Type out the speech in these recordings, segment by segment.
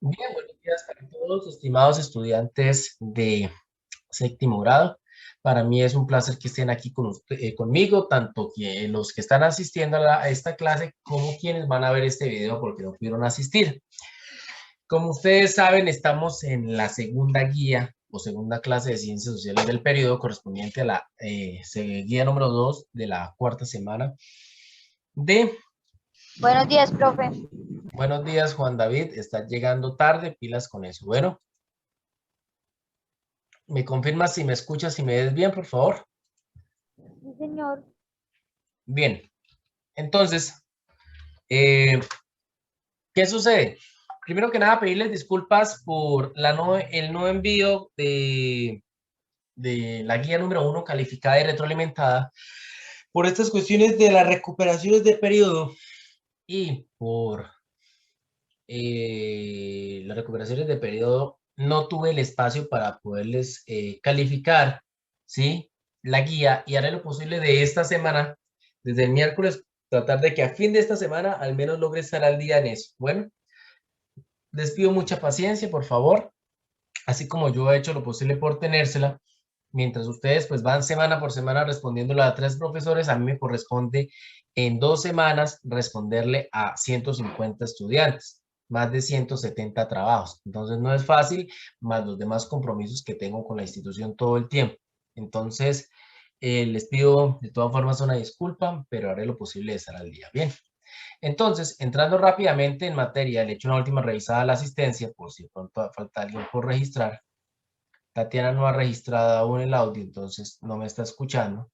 Bien, buenos días para todos, estimados estudiantes de séptimo grado. Para mí es un placer que estén aquí conmigo, tanto que los que están asistiendo a esta clase como quienes van a ver este video porque no pudieron asistir. Como ustedes saben, estamos en la segunda guía o segunda clase de Ciencias Sociales del periodo correspondiente a la guía número 2 de la cuarta semana de... Buenos días, profe. Buenos días, Juan David. Está llegando tarde, pilas con eso. Bueno. ¿Me confirmas si me escuchas, si me ves bien, por favor? Sí, señor. Bien. Entonces, eh, ¿qué sucede? Primero que nada, pedirles disculpas por el no envío de la guía número 1 calificada y retroalimentada por estas cuestiones de las recuperaciones de periodo y por las recuperaciones de periodo no tuve el espacio para poderles calificar, ¿sí? La guía y haré lo posible de esta semana, desde el miércoles, tratar de que a fin de esta semana al menos logre estar al día en eso. Bueno, les pido mucha paciencia, por favor, así como yo he hecho lo posible por tenérsela. Mientras ustedes pues van semana por semana respondiéndole a 3 profesores, a mí me corresponde en 2 semanas responderle a 150 estudiantes, más de 170 trabajos. Entonces no es fácil, más los demás compromisos que tengo con la institución todo el tiempo. Entonces les pido de todas formas una disculpa, pero haré lo posible de estar al día. Bien. Entonces, entrando rápidamente en materia, le he hecho una última revisada a la asistencia, por si de pronto falta alguien por registrar. Tatiana no ha registrado aún el audio, entonces no me está escuchando.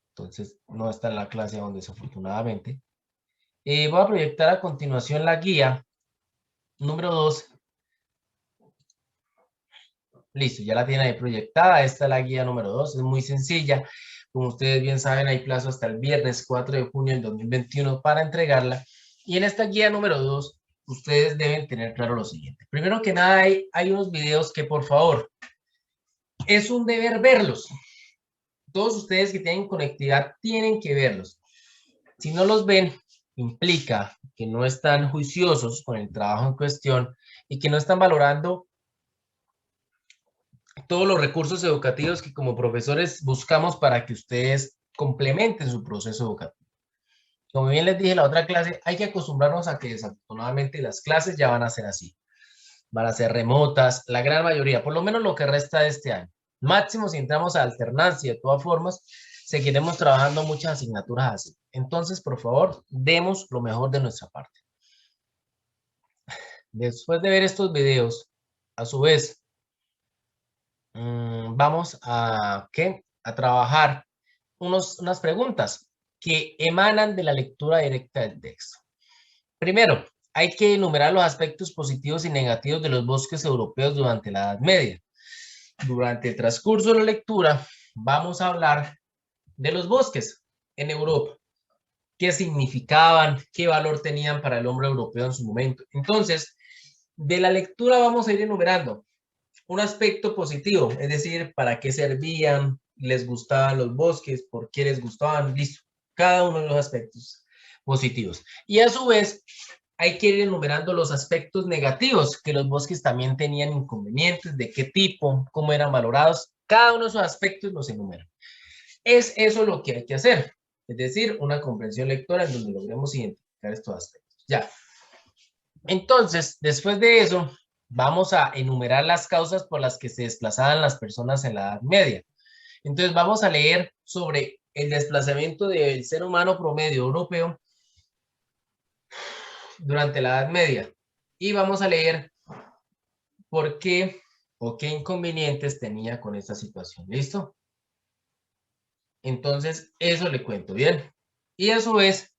Entonces no está en la clase aún, desafortunadamente. Voy a proyectar a continuación la guía número 2. Listo, ya la tiene ahí proyectada. Esta es la guía número 2. Es muy sencilla. Como ustedes bien saben, hay plazo hasta el viernes 4 de junio del 2021 para entregarla. Y en esta guía número 2, ustedes deben tener claro lo siguiente. Primero que nada, hay unos videos que, por favor, es un deber verlos. Todos ustedes que tienen conectividad tienen que verlos. Si no los ven, implica que no están juiciosos con el trabajo en cuestión y que no están valorando todos los recursos educativos que como profesores buscamos para que ustedes complementen su proceso educativo. Como bien les dije en la otra clase, hay que acostumbrarnos a que desafortunadamente las clases ya van a ser así. Van a ser remotas, la gran mayoría, por lo menos lo que resta de este año. Máximo si entramos a alternancia, de todas formas, seguiremos trabajando muchas asignaturas así. Entonces, por favor, demos lo mejor de nuestra parte. Después de ver estos videos, a su vez, vamos a trabajar unas preguntas que emanan de la lectura directa del texto. Primero, hay que enumerar los aspectos positivos y negativos de los bosques europeos durante la Edad Media. Durante el transcurso de la lectura, vamos a hablar de los bosques en Europa, qué significaban, qué valor tenían para el hombre europeo en su momento. Entonces, de la lectura vamos a ir enumerando un aspecto positivo, es decir, para qué servían, les gustaban los bosques, por qué les gustaban, listo, cada uno de los aspectos positivos. Y a su vez, hay que ir enumerando los aspectos negativos, que los bosques también tenían inconvenientes, de qué tipo, cómo eran valorados, cada uno de esos aspectos los enumera. Es eso lo que hay que hacer, es decir, una comprensión lectora en donde logremos identificar estos aspectos. Ya. Entonces, después de eso, vamos a enumerar las causas por las que se desplazaban las personas en la Edad Media. Entonces, vamos a leer sobre el desplazamiento del ser humano promedio europeo durante la Edad Media. Y vamos a leer por qué o qué inconvenientes tenía con esta situación. ¿Listo? Entonces, eso le cuento, ¿bien? Y a su vez,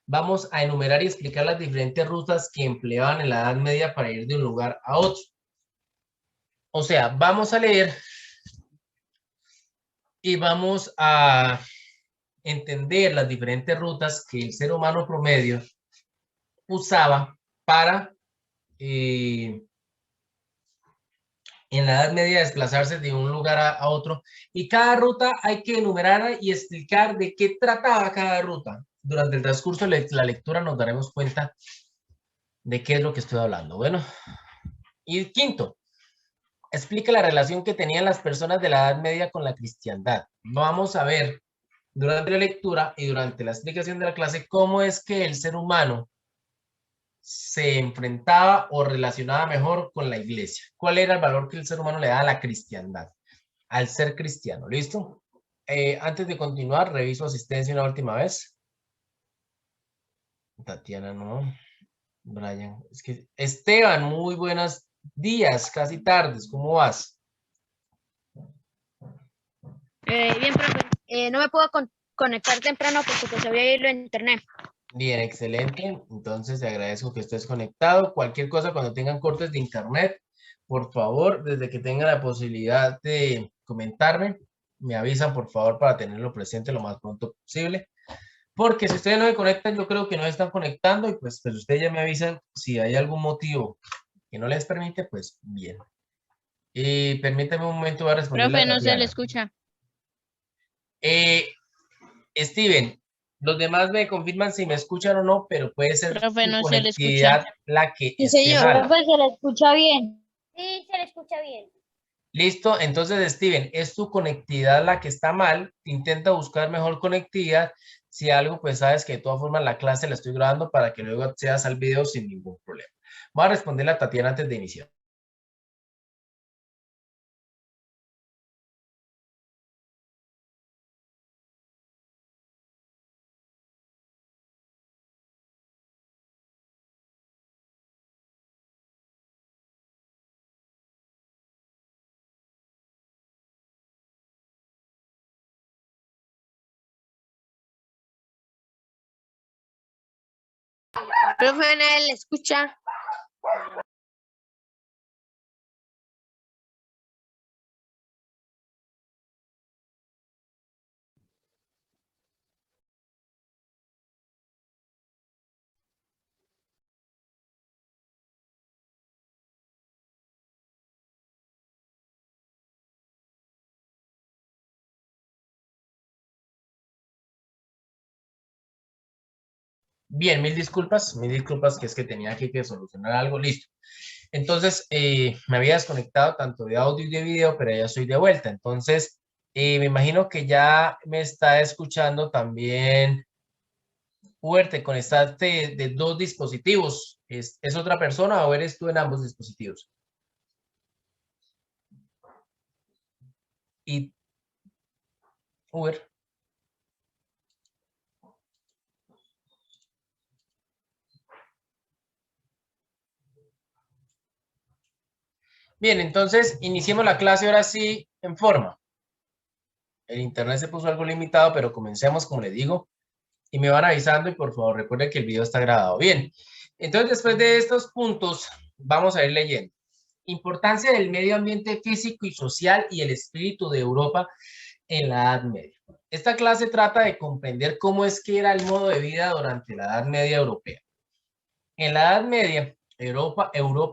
vamos a enumerar y explicar las diferentes rutas que empleaban en la Edad Media para ir de un lugar a otro. O sea, vamos a leer y vamos a entender las diferentes rutas que el ser humano promedio usaba para en la Edad Media desplazarse de un lugar a otro. Y cada ruta hay que enumerar y explicar de qué trataba cada ruta. Durante el transcurso de la lectura nos daremos cuenta de qué es lo que estoy hablando. Bueno, Y quinto, explica la relación que tenían las personas de la Edad Media con la cristiandad. Vamos a ver durante la lectura y durante la explicación de la clase cómo es que el ser humano se enfrentaba o relacionaba mejor con la iglesia. ¿Cuál era el valor que el ser humano le da a la cristiandad, al ser cristiano? ¿Listo? Antes de continuar, reviso asistencia una última vez. Tatiana, no. Brian, es que Esteban, muy buenos días, casi tardes, ¿cómo vas? Bien, profe. No me puedo conectar temprano porque pues había ido a internet. Bien, excelente. Entonces, te agradezco que estés conectado. Cualquier cosa cuando tengan cortes de internet, por favor, desde que tengan la posibilidad de comentarme, me avisan, por favor, para tenerlo presente lo más pronto posible. Porque si ustedes no se conectan, yo creo que no están conectando y pues ustedes ya me avisan si hay algún motivo que no les permite, pues bien. Y permítame un momento, voy a responder Profe, la no se le Tatiana. escucha. Steven, los demás me confirman si me escuchan o no, pero puede ser Profe, su no se le conectividad escucha. la que Sí, esté señor. mal. Profe, se le escucha bien. Sí, se le escucha bien. Listo, entonces Steven, es tu conectividad la que está mal. Intenta buscar mejor conectividad. Si algo, pues sabes que de todas formas la clase la estoy grabando para que luego accedas al video sin ningún problema. Voy a responderle a Tatiana antes de iniciar. Profe, nadie le escucha. Bien, mil disculpas que es que tenía aquí que solucionar algo. Listo. Entonces, me había desconectado tanto de audio y de video, pero ya estoy de vuelta. Entonces, me imagino que ya me está escuchando también. Uber, te conectaste de dos dispositivos. ¿Es otra persona o eres tú en ambos dispositivos? Y Uber. Bien, entonces iniciemos la clase ahora sí en forma. El internet se puso algo limitado, pero comencemos, como les digo, y me van avisando y por favor recuerden que el video está grabado. Bien, entonces después de estos puntos vamos a ir leyendo. Importancia del medio ambiente físico y social y el espíritu de Europa en la Edad Media. Esta clase trata de comprender cómo es que era el modo de vida durante la Edad Media europea. En la Edad Media, Europa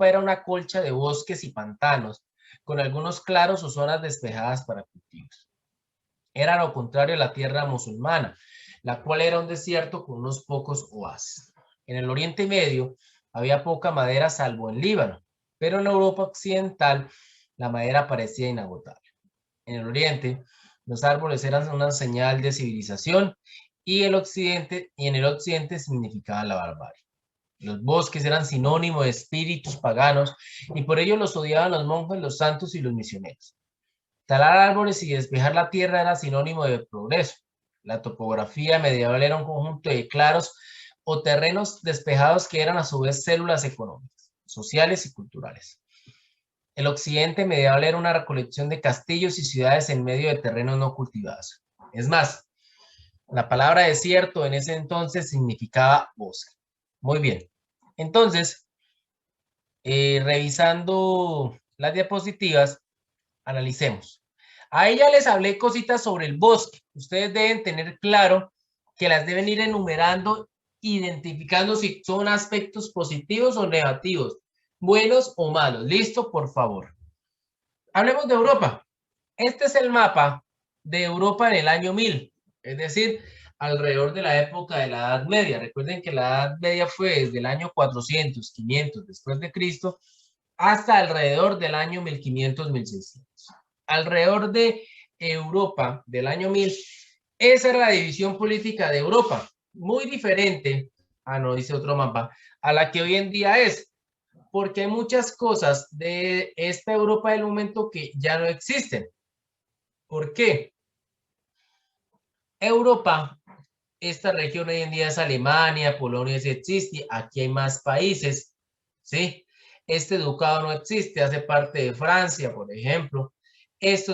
era una colcha de bosques y pantanos, con algunos claros o zonas despejadas para cultivos. Era lo contrario a la tierra musulmana, la cual era un desierto con unos pocos oasis. En el Oriente Medio había poca madera salvo en Líbano, pero en la Europa occidental la madera parecía inagotable. En el Oriente, los árboles eran una señal de civilización y en el occidente significaban la barbarie. Los bosques eran sinónimo de espíritus paganos y por ello los odiaban los monjes, los santos y los misioneros. Talar árboles y despejar la tierra era sinónimo de progreso. La topografía medieval era un conjunto de claros o terrenos despejados que eran a su vez células económicas, sociales y culturales. El occidente medieval era una recolección de castillos y ciudades en medio de terrenos no cultivados. Es más, la palabra desierto en ese entonces significaba bosque. Muy bien. Entonces, revisando las diapositivas, analicemos. Ahí ya les hablé cositas sobre el bosque. Ustedes deben tener claro que las deben ir enumerando, identificando si son aspectos positivos o negativos, buenos o malos. ¿Listo? Por favor. Hablemos de Europa. Este es el mapa de Europa en el año 1000, es decir, alrededor de la época de la Edad Media. Recuerden que la Edad Media fue desde el año 400, 500 después de Cristo hasta alrededor del año 1500-1600. Alrededor de Europa del año 1000, esa era la división política de Europa, muy diferente, no dice otro mapa, a la que hoy en día es, porque hay muchas cosas de esta Europa del momento que ya no existen. ¿Por qué? Europa, esta región hoy en día es Alemania, Polonia sí existe, aquí hay más países, ¿sí? Este ducado no existe, hace parte de Francia, por ejemplo.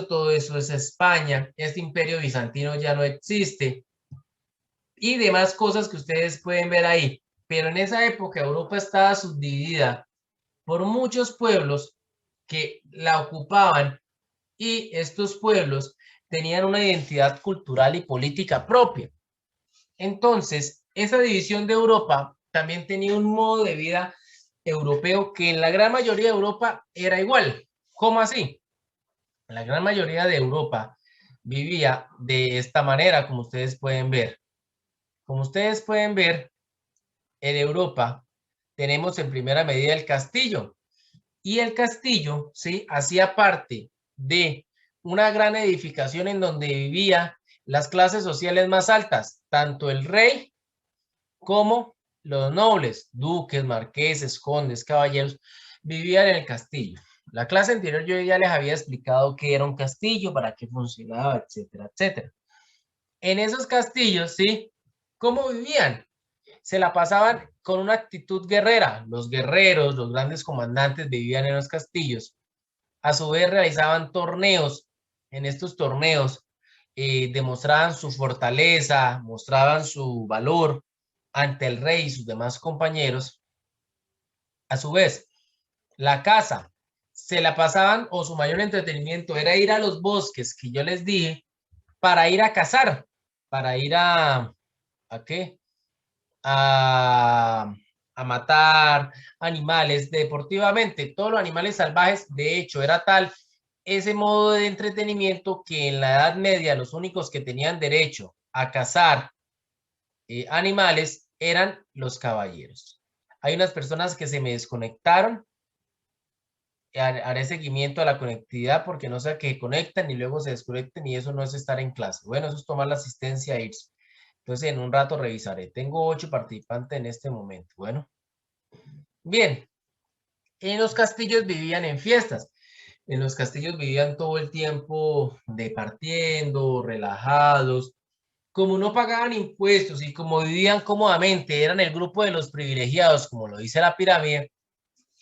Todo eso es España, este imperio bizantino ya no existe y demás cosas que ustedes pueden ver ahí. Pero en esa época Europa estaba subdividida por muchos pueblos que la ocupaban y estos pueblos tenían una identidad cultural y política propia. Entonces, esa división de Europa también tenía un modo de vida europeo que en la gran mayoría de Europa era igual. ¿Cómo así? La gran mayoría de Europa vivía de esta manera, como ustedes pueden ver. Como ustedes pueden ver, en Europa tenemos en primera medida el castillo. Y el castillo, ¿sí?, hacía parte de una gran edificación en donde vivían las clases sociales más altas, tanto el rey como los nobles, duques, marqueses, condes, caballeros, vivían en el castillo. La clase anterior yo ya les había explicado qué era un castillo, para qué funcionaba, etcétera, etcétera. En esos castillos, ¿sí?, ¿cómo vivían? Se la pasaban con una actitud guerrera. Los guerreros, los grandes comandantes vivían en los castillos. A su vez realizaban torneos. En estos torneos demostraban su fortaleza, mostraban su valor ante el rey y sus demás compañeros. A su vez, la caza, se la pasaban, o su mayor entretenimiento era ir a los bosques que yo les dije para ir a cazar, para ir ¿a qué? A, a matar animales deportivamente, todos los animales salvajes. De hecho, era tal ese modo de entretenimiento que en la Edad Media los únicos que tenían derecho a cazar animales eran los caballeros. Hay unas personas que se me desconectaron. Haré seguimiento a la conectividad porque no sé que conectan y luego se desconecten y eso no es estar en clase. Bueno, eso es tomar la asistencia e irse. Entonces, en un rato revisaré. Tengo 8 participantes en este momento. Bueno, bien. En los castillos vivían en fiestas. En los castillos vivían todo el tiempo departiendo, relajados. Como no pagaban impuestos y como vivían cómodamente, eran el grupo de los privilegiados, como lo dice la pirámide.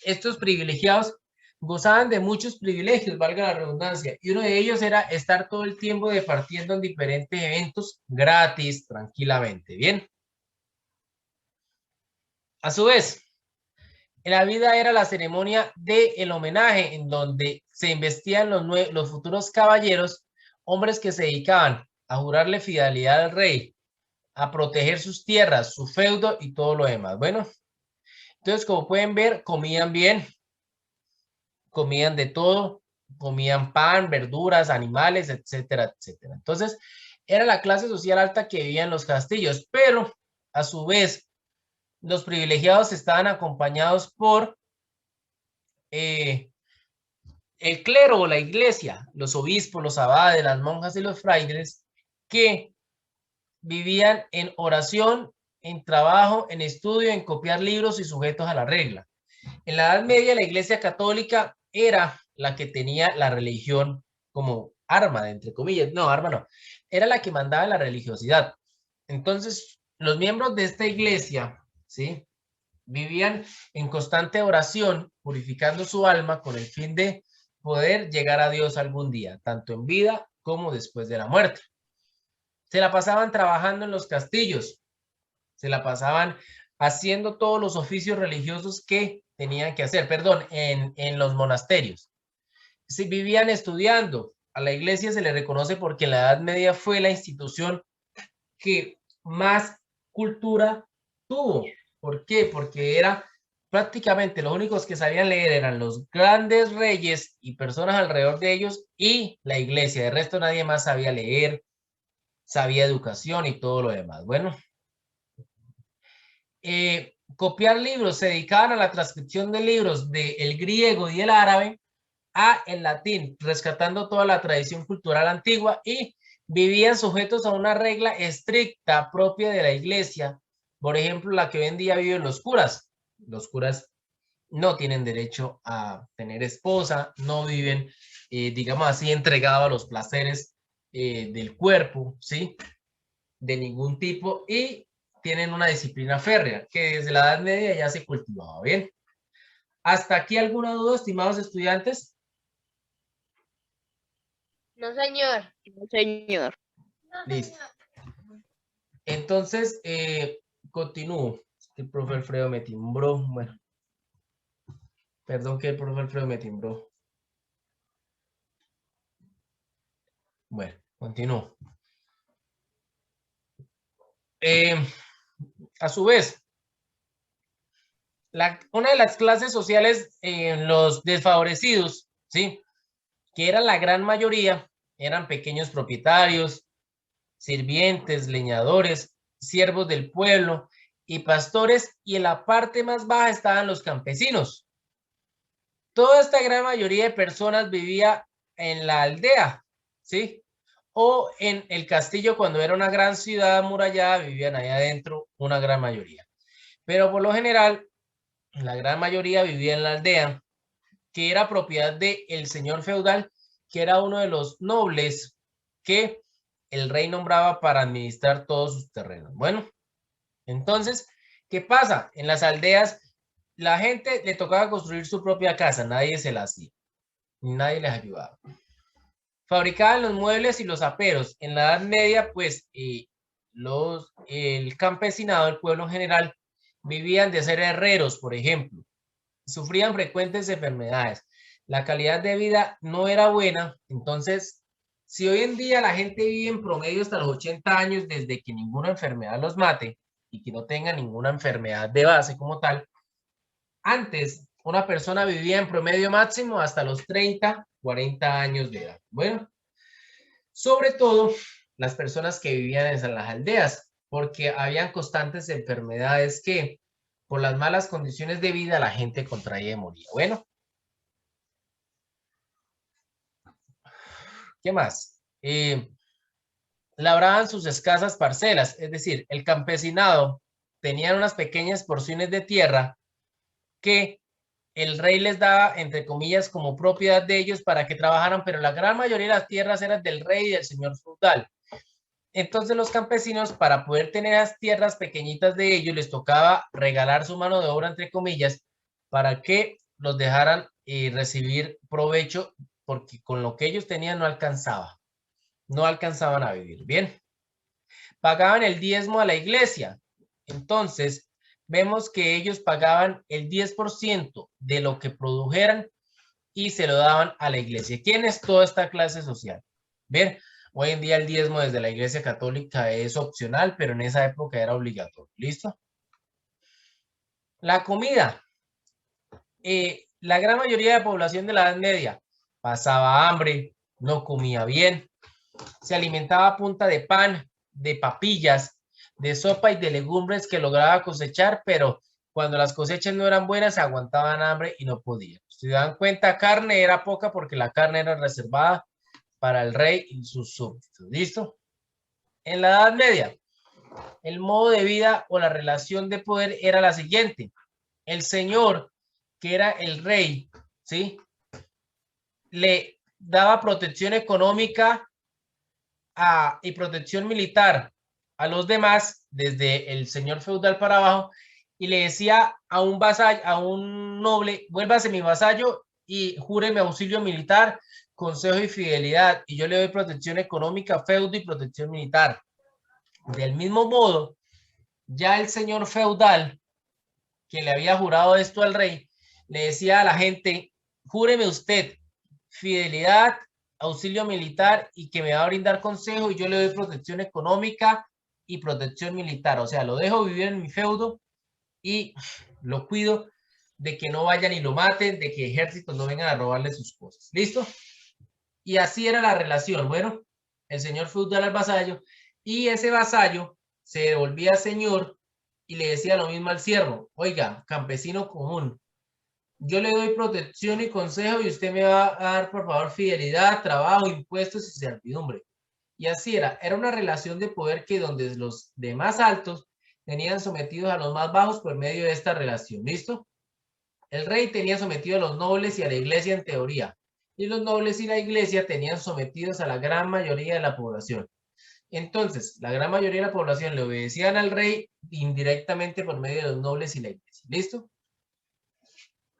Estos privilegiados gozaban de muchos privilegios, valga la redundancia, y uno de ellos era estar todo el tiempo departiendo en diferentes eventos gratis, tranquilamente. Bien. A su vez, en la vida era la ceremonia del homenaje, en donde se investían los futuros caballeros, hombres que se dedicaban a jurarle fidelidad al rey, a proteger sus tierras, su feudo y todo lo demás. Bueno, entonces, como pueden ver, comían bien, comían de todo, comían pan, verduras, animales, etcétera, etcétera. Entonces, era la clase social alta que vivía en los castillos, pero a su vez, los privilegiados estaban acompañados por el clero o la iglesia, los obispos, los abades, las monjas y los frailes, que vivían en oración, en trabajo, en estudio, en copiar libros y sujetos a la regla. En la Edad Media, la Iglesia Católica era la que tenía la religión como arma, entre comillas. No, arma no. Era la que mandaba la religiosidad. Entonces, los miembros de esta iglesia, ¿sí?, vivían en constante oración, purificando su alma con el fin de poder llegar a Dios algún día, tanto en vida como después de la muerte. Se la pasaban trabajando en los castillos, se la pasaban haciendo todos los oficios religiosos que tenían que hacer, perdón, en los monasterios. Si vivían estudiando, a la iglesia se le reconoce porque en la Edad Media fue la institución que más cultura tuvo. ¿Por qué? Porque era prácticamente los únicos que sabían leer eran los grandes reyes y personas alrededor de ellos y la iglesia. De resto nadie más sabía leer, sabía educación y todo lo demás. Bueno, copiar libros, se dedicaban a la transcripción de libros del griego y el árabe a el latín, rescatando toda la tradición cultural antigua y vivían sujetos a una regla estricta propia de la iglesia, por ejemplo, la que hoy en día viven los curas. Los curas no tienen derecho a tener esposa, no viven, digamos así, entregados a los placeres del cuerpo, ¿sí? De ningún tipo y tienen una disciplina férrea que desde la Edad Media ya se cultivaba. Bien. ¿Hasta aquí alguna duda, estimados estudiantes? No, señor. No, señor. Listo. Entonces, continúo. Es que el profe Alfredo me timbró. Bueno, perdón que el profe Alfredo me timbró. Bueno, continúo. A su vez, una de las clases sociales, los desfavorecidos, ¿sí? Que era la gran mayoría, eran pequeños propietarios, sirvientes, leñadores, siervos del pueblo y pastores, y en la parte más baja estaban los campesinos. Toda esta gran mayoría de personas vivía en la aldea, ¿sí? O en el castillo cuando era una gran ciudad amurallada, vivían allá adentro una gran mayoría. Pero por lo general, la gran mayoría vivía en la aldea, que era propiedad del señor feudal, que era uno de los nobles que el rey nombraba para administrar todos sus terrenos. Bueno, entonces, ¿qué pasa? En las aldeas, la gente le tocaba construir su propia casa, nadie se la hacía, nadie les ayudaba. Fabricaban los muebles y los aperos. En la Edad Media, pues, el campesinado, el pueblo en general, vivían de ser herreros, por ejemplo. Sufrían frecuentes enfermedades. La calidad de vida no era buena. Entonces, si hoy en día la gente vive en promedio hasta los 80 años desde que ninguna enfermedad los mate y que no tenga ninguna enfermedad de base como tal, antes una persona vivía en promedio máximo hasta los 30, 40 años de edad. Bueno, sobre todo las personas que vivían en las aldeas, porque habían constantes enfermedades que por las malas condiciones de vida la gente contraía y moría. Bueno, ¿qué más? Labraban sus escasas parcelas, es decir, el campesinado tenía unas pequeñas porciones de tierra que el rey les daba, entre comillas, como propiedad de ellos para que trabajaran, pero la gran mayoría de las tierras eran del rey y del señor feudal. Entonces los campesinos, para poder tener las tierras pequeñitas de ellos, les tocaba regalar su mano de obra, entre comillas, para que los dejaran recibir provecho, porque con lo que ellos tenían no alcanzaba. No alcanzaban a vivir. Bien. Pagaban el diezmo a la iglesia. Entonces, vemos que ellos pagaban el 10% de lo que produjeran y se lo daban a la iglesia. ¿Quién es toda esta clase social? Bien, hoy en día el diezmo desde la iglesia católica es opcional, pero en esa época era obligatorio. ¿Listo? La comida. La gran mayoría de la población de la Edad Media pasaba hambre, no comía bien, se alimentaba a punta de pan, de papillas, de sopa y de legumbres que lograba cosechar, pero cuando las cosechas no eran buenas, aguantaban hambre y no podían. Si se dan cuenta, carne era poca porque la carne era reservada para el rey y sus súbditos. ¿Listo? En la Edad Media, el modo de vida o la relación de poder era la siguiente. El señor, que era el rey, ¿sí? Le daba protección económica y protección militar a los demás, desde el señor feudal para abajo, y le decía a un vasallo, a un noble, vuélvase mi vasallo y júreme auxilio militar, consejo y fidelidad, y yo le doy protección económica, feudo y protección militar. Del mismo modo, ya el señor feudal, que le había jurado esto al rey, le decía a la gente, júreme usted fidelidad, auxilio militar y que me va a brindar consejo y yo le doy protección económica y protección militar. O sea, lo dejo vivir en mi feudo y lo cuido de que no vayan y lo maten, de que ejércitos no vengan a robarle sus cosas. ¿Listo? Y así era la relación. Bueno, el señor feudal al vasallo y ese vasallo se volvía señor y le decía lo mismo al siervo: oiga, campesino común, yo le doy protección y consejo y usted me va a dar, por favor, fidelidad, trabajo, impuestos y servidumbre. Y así era una relación de poder que donde los de más altos tenían sometidos a los más bajos por medio de esta relación. ¿Listo? El rey tenía sometido a los nobles y a la iglesia en teoría, y los nobles y la iglesia tenían sometidos a la gran mayoría de la población. Entonces, la gran mayoría de la población le obedecían al rey indirectamente por medio de los nobles y la iglesia. ¿Listo?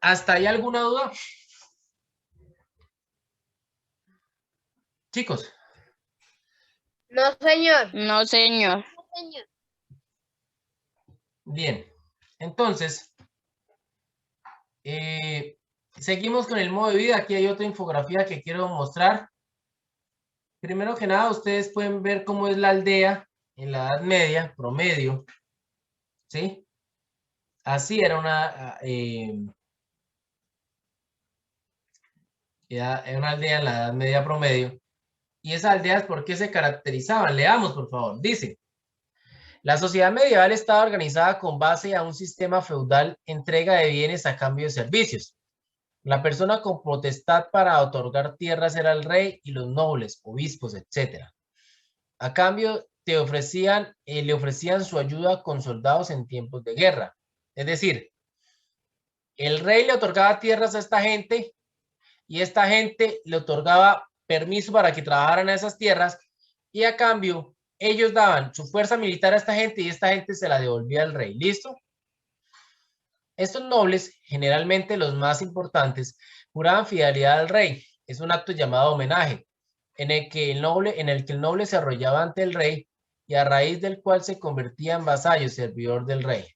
¿Hasta ahí alguna duda? Chicos. No, señor. No, señor. Bien. Entonces, seguimos con el modo de vida. Aquí hay otra infografía que quiero mostrar. Primero que nada, ustedes pueden ver cómo es la aldea en la Edad Media, promedio. ¿Sí? Así era era una aldea en la Edad Media promedio. ¿Y esas aldeas por qué se caracterizaban? Leamos, por favor. Dice: la sociedad medieval estaba organizada con base a un sistema feudal, entrega de bienes a cambio de servicios. La persona con potestad para otorgar tierras era el rey y los nobles, obispos, etc. A cambio, le ofrecían su ayuda con soldados en tiempos de guerra. Es decir, el rey le otorgaba tierras a esta gente y esta gente le otorgaba permiso para que trabajaran en esas tierras, y a cambio ellos daban su fuerza militar a esta gente y esta gente se la devolvía al rey. ¿Listo? Estos nobles, generalmente los más importantes, juraban fidelidad al rey. Es un acto llamado homenaje, en el que el noble se arrollaba ante el rey y a raíz del cual se convertía en vasallo, servidor del rey.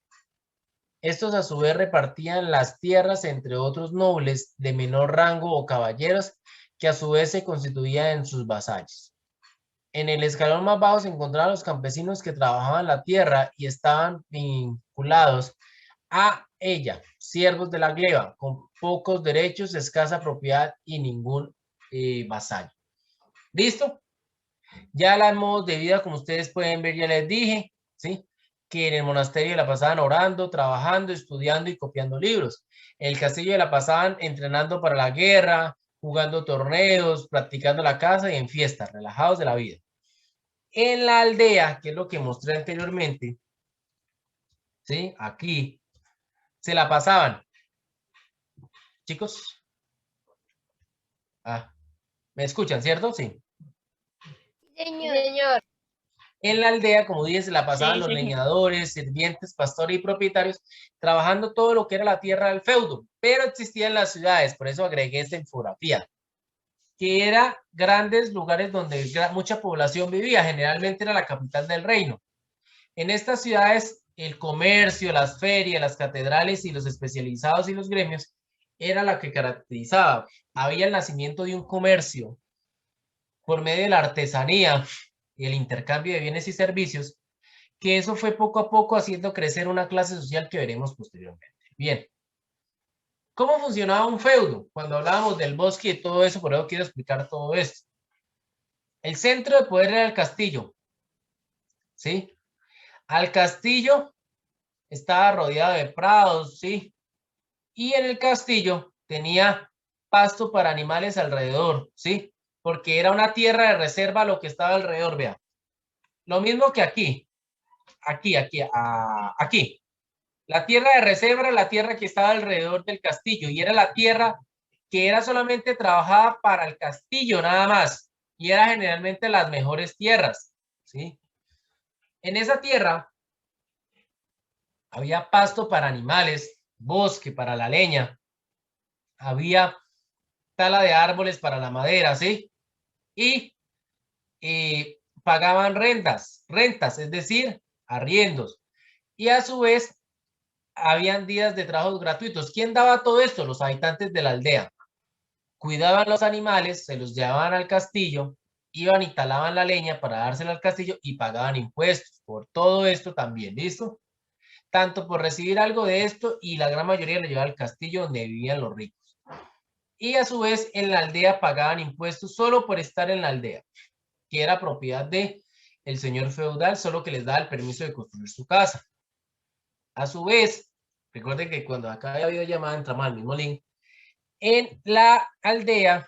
Estos a su vez repartían las tierras entre otros nobles de menor rango o caballeros que a su vez se constituían en sus vasallos. En el escalón más bajo se encontraban los campesinos que trabajaban la tierra y estaban vinculados a ella, siervos de la gleba, con pocos derechos, escasa propiedad y ningún vasallo. ¿Listo? Ya los modos de vida, como ustedes pueden ver, ya les dije, ¿sí? Que en el monasterio la pasaban orando, trabajando, estudiando y copiando libros. En el castillo la pasaban entrenando para la guerra, jugando torneos, practicando la caza y en fiestas, relajados de la vida. En la aldea, que es lo que mostré anteriormente, ¿sí? Aquí, se la pasaban. Chicos. ¿Me escuchan, cierto? Sí. Señor. En la aldea, como dije, se la pasaban Sí, los señor. leñadores, sirvientes, pastores y propietarios, trabajando todo lo que era la tierra del feudo, pero existían las ciudades, por eso agregué esta infografía, que eran grandes lugares donde mucha población vivía, generalmente era la capital del reino. En estas ciudades, el comercio, las ferias, las catedrales y los especializados y los gremios era la que caracterizaba. Había el nacimiento de un comercio por medio de la artesanía y el intercambio de bienes y servicios, que eso fue poco a poco haciendo crecer una clase social que veremos posteriormente. Bien. ¿Cómo funcionaba un feudo? Cuando hablábamos del bosque y todo eso, por eso quiero explicar todo esto. El centro de poder era el castillo. ¿Sí? Al castillo estaba rodeado de prados, ¿sí? Y en el castillo tenía pasto para animales alrededor, ¿sí? Porque era una tierra de reserva lo que estaba alrededor, vea. Lo mismo que aquí. Aquí. La tierra de reserva era la tierra que estaba alrededor del castillo y era la tierra que era solamente trabajada para el castillo nada más y era generalmente las mejores tierras, ¿sí? En esa tierra había pasto para animales, bosque para la leña, había tala de árboles para la madera, ¿sí? Y pagaban rentas, es decir, arriendos. Y a su vez, habían días de trabajos gratuitos. ¿Quién daba todo esto? Los habitantes de la aldea. Cuidaban los animales, se los llevaban al castillo, iban y talaban la leña para dársela al castillo y pagaban impuestos por todo esto también, ¿listo? Tanto por recibir algo de esto y la gran mayoría lo llevaba al castillo donde vivían los ricos. Y a su vez en la aldea pagaban impuestos solo por estar en la aldea, que era propiedad de el señor feudal, solo que les daba el permiso de construir su casa. A su vez, recuerden que cuando acá había videollamada entramos al mismo link. En la aldea,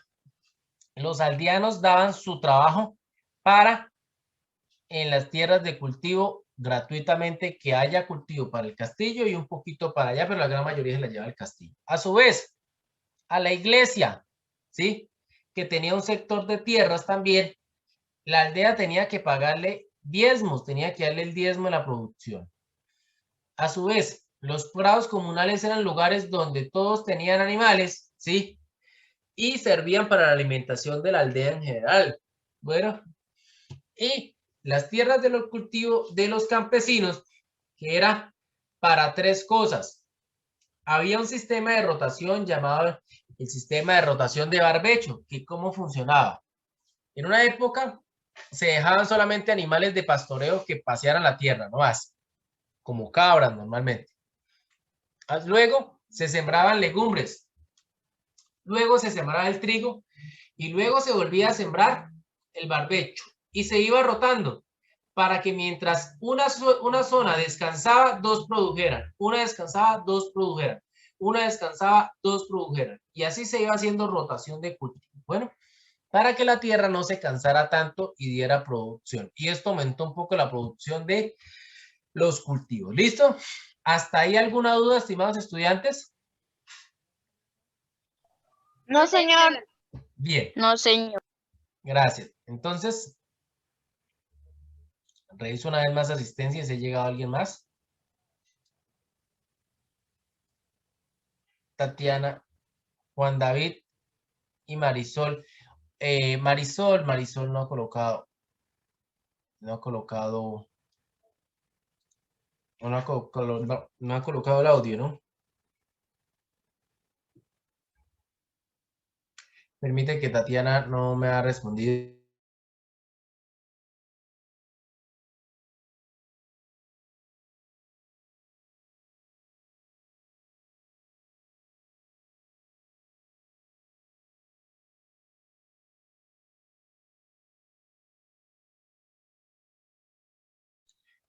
los aldeanos daban su trabajo para en las tierras de cultivo gratuitamente, que haya cultivo para el castillo y un poquito para allá, pero la gran mayoría se la lleva al castillo. A su vez, a la iglesia, ¿sí? Que tenía un sector de tierras también, la aldea tenía que pagarle diezmos, tenía que darle el diezmo de la producción. A su vez, los prados comunales eran lugares donde todos tenían animales, ¿sí? Y servían para la alimentación de la aldea en general. Bueno, y las tierras de los cultivos de los campesinos, que era para tres cosas. Había un sistema de rotación llamado el sistema de rotación de barbecho, que cómo funcionaba. En una época se dejaban solamente animales de pastoreo que pasearan la tierra, no más, como cabras normalmente. Luego se sembraban legumbres, luego se sembraba el trigo y luego se volvía a sembrar el barbecho y se iba rotando para que mientras una zona descansaba, dos produjeran, una descansaba, dos produjeran, una descansaba, dos produjeran, y así se iba haciendo rotación de cultivo. Bueno, para que la tierra no se cansara tanto y diera producción. Y esto aumentó un poco la producción de los cultivos. ¿Listo? ¿Hasta ahí alguna duda, estimados estudiantes? No, señor. Bien, No, señor. gracias. Entonces, reviso una vez más asistencia si ha llegado alguien más. Tatiana, Juan David y Marisol. Marisol no ha colocado, no ha colocado el audio, ¿no? Permite que Tatiana no me ha respondido.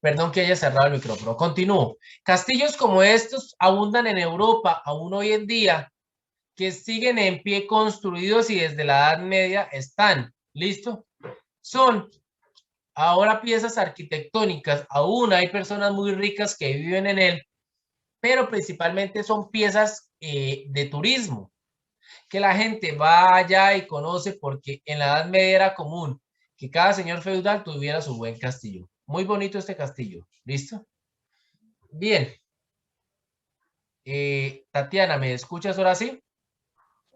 Perdón que haya cerrado el micrófono. Continúo. Castillos como estos abundan en Europa aún hoy en día, que siguen en pie construidos y desde la Edad Media están. ¿Listo? Son ahora piezas arquitectónicas. Aún hay personas muy ricas que viven en él, pero principalmente son piezas de turismo, que la gente va allá y conoce porque en la Edad Media era común que cada señor feudal tuviera su buen castillo. Muy bonito este castillo. ¿Listo? Bien. Tatiana, ¿me escuchas ahora sí?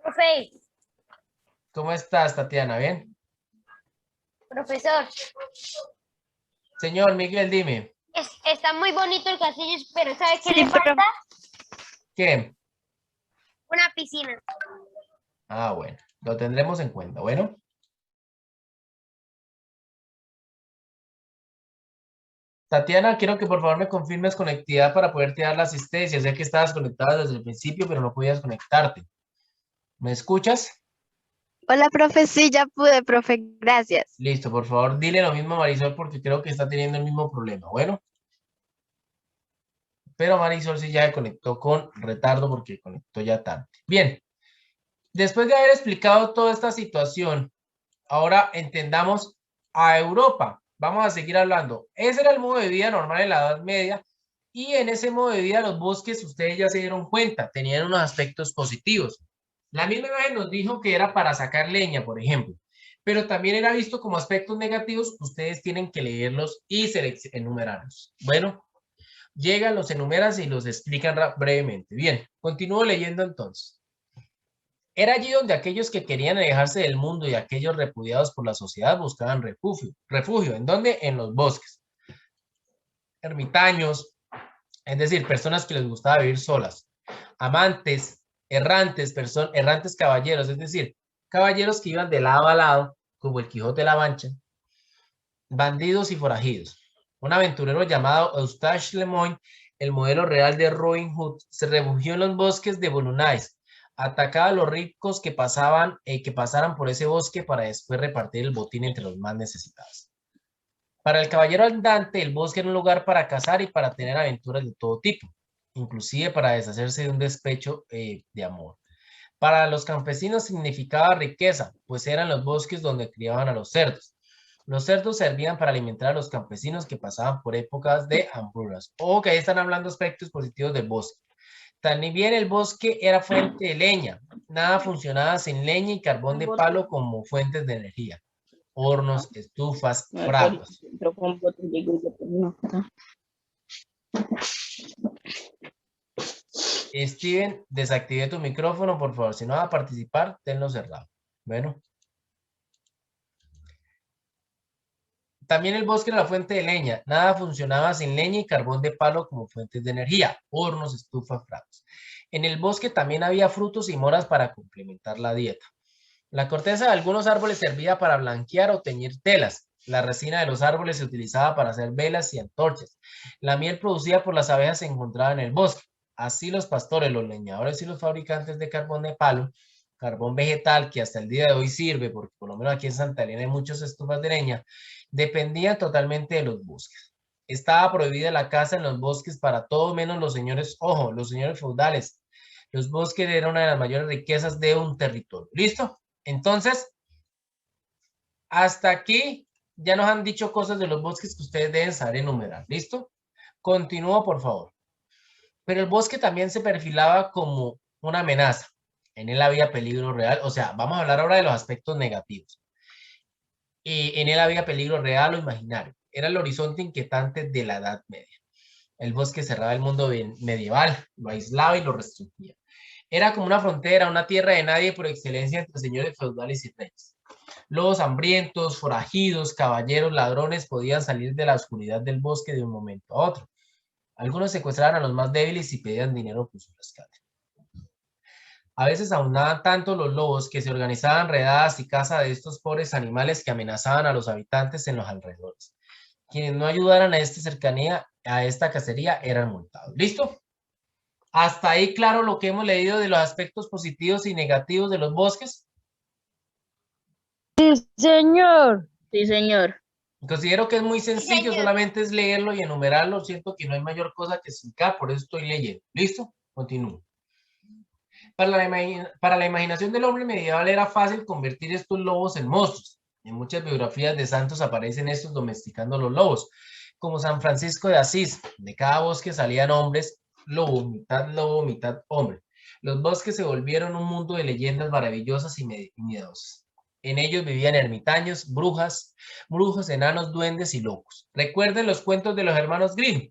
Profe, ¿Cómo estás, Tatiana? ¿Bien? profesor, Señor Miguel, dime. está muy bonito el castillo, pero ¿sabe qué Sí, le falta? ¿Qué? Una piscina. Ah, bueno. Lo tendremos en cuenta. Bueno. Tatiana, quiero que por favor me confirmes conectividad para poderte dar la asistencia. Sé que estabas conectada desde el principio, pero no podías conectarte. ¿Me escuchas? Hola, profe. Sí, ya pude, profe. Gracias. Listo, por favor, dile lo mismo a Marisol porque creo que está teniendo el mismo problema. Bueno. Pero Marisol sí ya se conectó con retardo porque conectó ya tarde. Bien. Después de haber explicado toda esta situación, ahora entendamos a Europa. Vamos a seguir hablando. Ese era el modo de vida normal en la Edad Media y en ese modo de vida los bosques, ustedes ya se dieron cuenta, tenían unos aspectos positivos. La misma imagen nos dijo que era para sacar leña, por ejemplo, pero también era visto como aspectos negativos. Ustedes tienen que leerlos y enumerarlos. Bueno, llegan, los enumeran y los explican brevemente. Bien, continúo leyendo entonces. Era allí donde aquellos que querían alejarse del mundo y aquellos repudiados por la sociedad buscaban refugio. ¿Refugio? ¿En dónde? En los bosques. Ermitaños, es decir, personas que les gustaba vivir solas. Amantes, errantes, errantes caballeros, es decir, caballeros que iban de lado a lado, como el Quijote de la Mancha. Bandidos y forajidos. Un aventurero llamado Eustache Lemoyne, el modelo real de Robin Hood, se refugió en los bosques de Boulonnais. Atacaba a los ricos que pasaran por ese bosque para después repartir el botín entre los más necesitados. Para el caballero andante, el bosque era un lugar para cazar y para tener aventuras de todo tipo, inclusive para deshacerse de un despecho de amor. Para los campesinos significaba riqueza, pues eran los bosques donde criaban a los cerdos. Los cerdos servían para alimentar a los campesinos que pasaban por épocas de hambrunas. Ojo que ahí están hablando aspectos positivos del bosque. También el bosque era fuente de leña. Nada funcionaba sin leña y carbón de palo como fuentes de energía. Hornos, estufas, fragos. Steven, desactive tu micrófono, por favor. Si no va a participar, tenlo cerrado. Bueno. También el bosque era la fuente de leña. Nada funcionaba sin leña y carbón de palo como fuentes de energía. Hornos, estufas, fragos. En el bosque también había frutos y moras para complementar la dieta. La corteza de algunos árboles servía para blanquear o teñir telas. La resina de los árboles se utilizaba para hacer velas y antorchas. La miel producida por las abejas se encontraba en el bosque. Así los pastores, los leñadores y los fabricantes de carbón de palo, carbón vegetal que hasta el día de hoy sirve, porque por lo menos aquí en Santa Elena hay muchas estufas de leña, dependían totalmente de los bosques. Estaba prohibida la caza en los bosques para todo menos los señores, ojo, los señores feudales. Los bosques eran una de las mayores riquezas de un territorio. ¿Listo? Entonces, hasta aquí ya nos han dicho cosas de los bosques que ustedes deben saber enumerar. ¿Listo? Continúo, por favor. Pero el bosque también se perfilaba como una amenaza. En él había peligro real. O sea, vamos a hablar ahora de los aspectos negativos. En él había peligro real o imaginario. Era el horizonte inquietante de la Edad Media. El bosque cerraba el mundo medieval, lo aislaba y lo restringía. Era como una frontera, una tierra de nadie por excelencia entre señores feudales y reyes. Lobos hambrientos, forajidos, caballeros, ladrones podían salir de la oscuridad del bosque de un momento a otro. Algunos secuestraban a los más débiles y pedían dinero por su rescate. A veces abundaban tanto los lobos que se organizaban redadas y caza de estos pobres animales que amenazaban a los habitantes en los alrededores. Quienes no ayudaran a esta cacería eran multados. ¿Listo? Hasta ahí claro lo que hemos leído de los aspectos positivos y negativos de los bosques. Sí, señor. Sí, señor. Considero que es muy sencillo, señor. solamente es leerlo y enumerarlo. Siento que no hay mayor cosa que explicar, por eso estoy leyendo. ¿Listo? Continúo. Para la imaginación del hombre medieval era fácil convertir estos lobos en monstruos. En muchas biografías de santos aparecen estos domesticando los lobos, como San Francisco de Asís. De cada bosque salían hombres, lobo, mitad hombre. Los bosques se volvieron un mundo de leyendas maravillosas y miedosas. En ellos vivían ermitaños, brujas, brujos, enanos, duendes y locos. Recuerden los cuentos de los hermanos Grimm.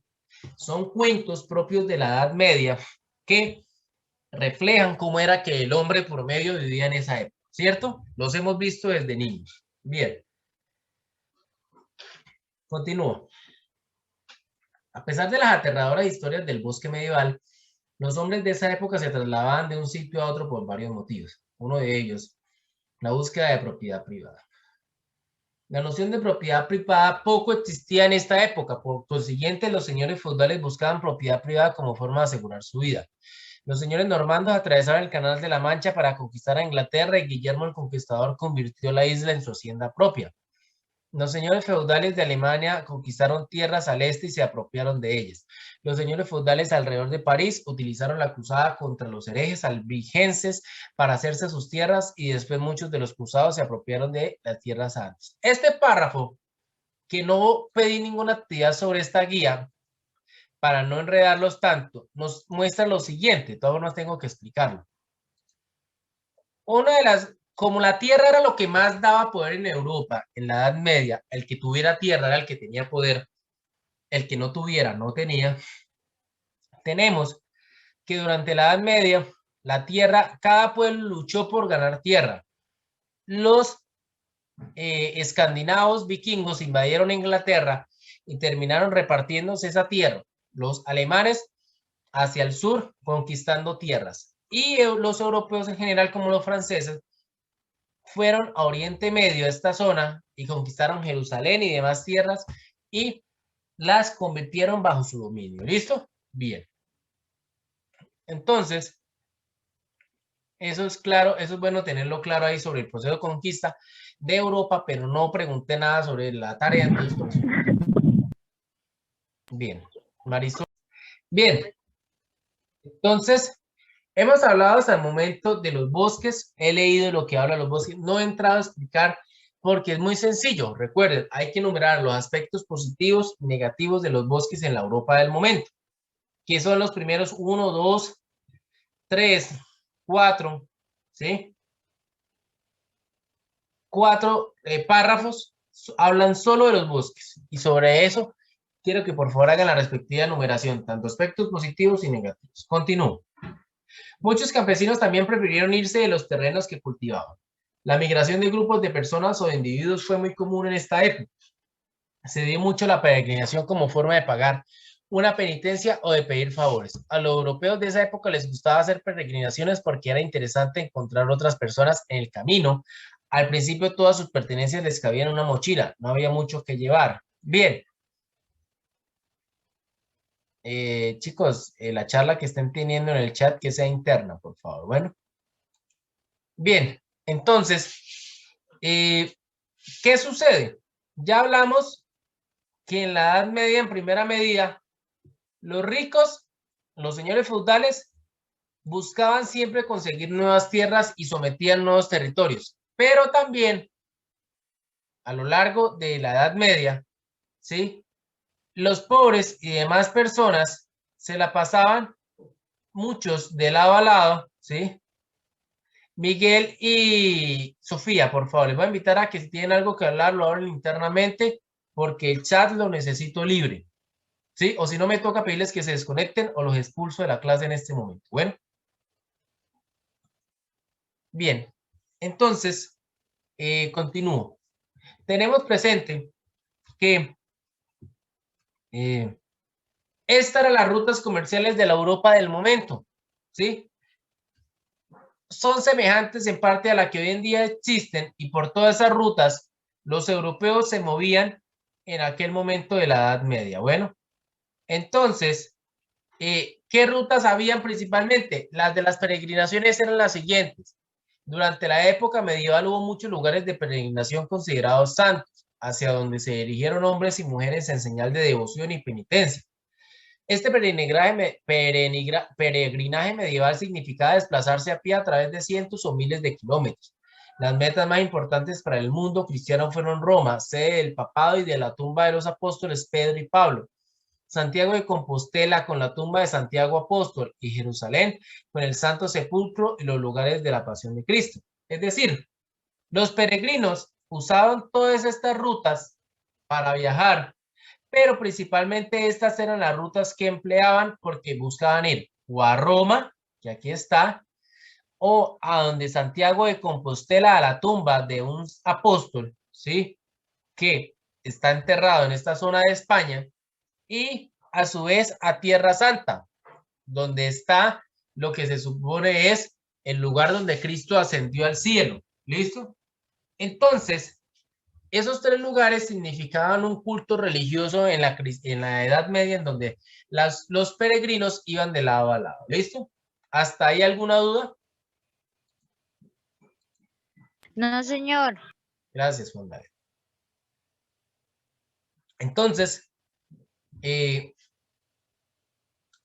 Son cuentos propios de la Edad Media que reflejan cómo era que el hombre promedio vivía en esa época, ¿cierto? Los hemos visto desde niños. Bien. Continúo. A pesar de las aterradoras historias del bosque medieval, los hombres de esa época se trasladaban de un sitio a otro por varios motivos. Uno de ellos, la búsqueda de propiedad privada. La noción de propiedad privada poco existía en esta época, por consiguiente los señores feudales buscaban propiedad privada como forma de asegurar su vida. Los señores normandos atravesaron el Canal de la Mancha para conquistar a Inglaterra y Guillermo el Conquistador convirtió la isla en su hacienda propia. Los señores feudales de Alemania conquistaron tierras al este y se apropiaron de ellas. Los señores feudales alrededor de París utilizaron la cruzada contra los herejes albigenses para hacerse sus tierras y después muchos de los cruzados se apropiaron de las tierras santas. Este párrafo, que no pedí ninguna actividad sobre esta guía, para no enredarlos tanto, nos muestra lo siguiente, todavía no tengo que explicarlo. Como la tierra era lo que más daba poder en Europa, en la Edad Media, el que tuviera tierra era el que tenía poder, el que no tuviera no tenía, tenemos que durante la Edad Media, la tierra, cada pueblo luchó por ganar tierra. Los escandinavos vikingos invadieron Inglaterra y terminaron repartiéndose esa tierra. Los alemanes hacia el sur conquistando tierras y los europeos en general como los franceses fueron a Oriente Medio, a esta zona, y conquistaron Jerusalén y demás tierras y las convirtieron bajo su dominio. ¿Listo? Bien. Entonces, Eso es claro, eso es bueno tenerlo claro ahí sobre el proceso de conquista de Europa, pero no pregunté nada sobre la tarea, entonces por eso. Bien, Marisol. Bien, entonces hemos hablado hasta el momento de los bosques, he leído lo que habla de los bosques, no he entrado a explicar porque es muy sencillo. Recuerden, hay que enumerar los aspectos positivos y negativos de los bosques en la Europa del momento, que son los primeros 1, 2, 3, 4, ¿sí? 4 párrafos hablan solo de los bosques y sobre eso quiero que por favor hagan la respectiva enumeración, tanto aspectos positivos y negativos. Continúo. Muchos campesinos también prefirieron irse de los terrenos que cultivaban. La migración de grupos de personas o de individuos fue muy común en esta época. Se dio mucho la peregrinación como forma de pagar una penitencia o de pedir favores. A los europeos de esa época les gustaba hacer peregrinaciones porque era interesante encontrar otras personas en el camino. Al principio todas sus pertenencias les cabían en una mochila, no había mucho que llevar. Bien. Chicos, la charla que estén teniendo en el chat que sea interna, por favor. Bueno. Bien, entonces, ¿qué sucede? Ya hablamos que en la Edad Media, en primera medida, los ricos, los señores feudales, buscaban siempre conseguir nuevas tierras y sometían nuevos territorios. Pero también, a lo largo de la Edad Media, ¿sí? Los pobres y demás personas se la pasaban muchos de lado a lado, ¿sí? Miguel y Sofía, por favor, les voy a invitar a que si tienen algo que hablar, lo hablen internamente, porque el chat lo necesito libre, ¿sí? O si no, me toca pedirles que se desconecten o los expulso de la clase en este momento. Bueno. Bien, entonces, continúo. Tenemos presente que estas eran las rutas comerciales de la Europa del momento, ¿sí? Son semejantes en parte a la que hoy en día existen y por todas esas rutas los europeos se movían en aquel momento de la Edad Media. Bueno, entonces, ¿qué rutas habían principalmente? Las de las peregrinaciones eran las siguientes. Durante la época medieval hubo muchos lugares de peregrinación considerados santos, hacia donde se dirigieron hombres y mujeres en señal de devoción y penitencia. Este peregrinaje medieval significaba desplazarse a pie a través de cientos o miles de kilómetros. Las metas más importantes para el mundo cristiano fueron Roma, sede del papado y de la tumba de los apóstoles Pedro y Pablo, Santiago de Compostela con la tumba de Santiago Apóstol y Jerusalén con el Santo Sepulcro y los lugares de la Pasión de Cristo. Es decir, los peregrinos usaban todas estas rutas para viajar, pero principalmente estas eran las rutas que empleaban porque buscaban ir o a Roma, que aquí está, o a donde Santiago de Compostela, a la tumba de un apóstol, ¿sí? Que está enterrado en esta zona de España, y a su vez a Tierra Santa, donde está lo que se supone es el lugar donde Cristo ascendió al cielo. ¿Listo? Entonces, esos 3 lugares significaban un culto religioso en la Edad Media, en donde los peregrinos iban de lado a lado. ¿Listo? ¿Hasta ahí alguna duda? No, señor. Gracias, Juan David. Entonces,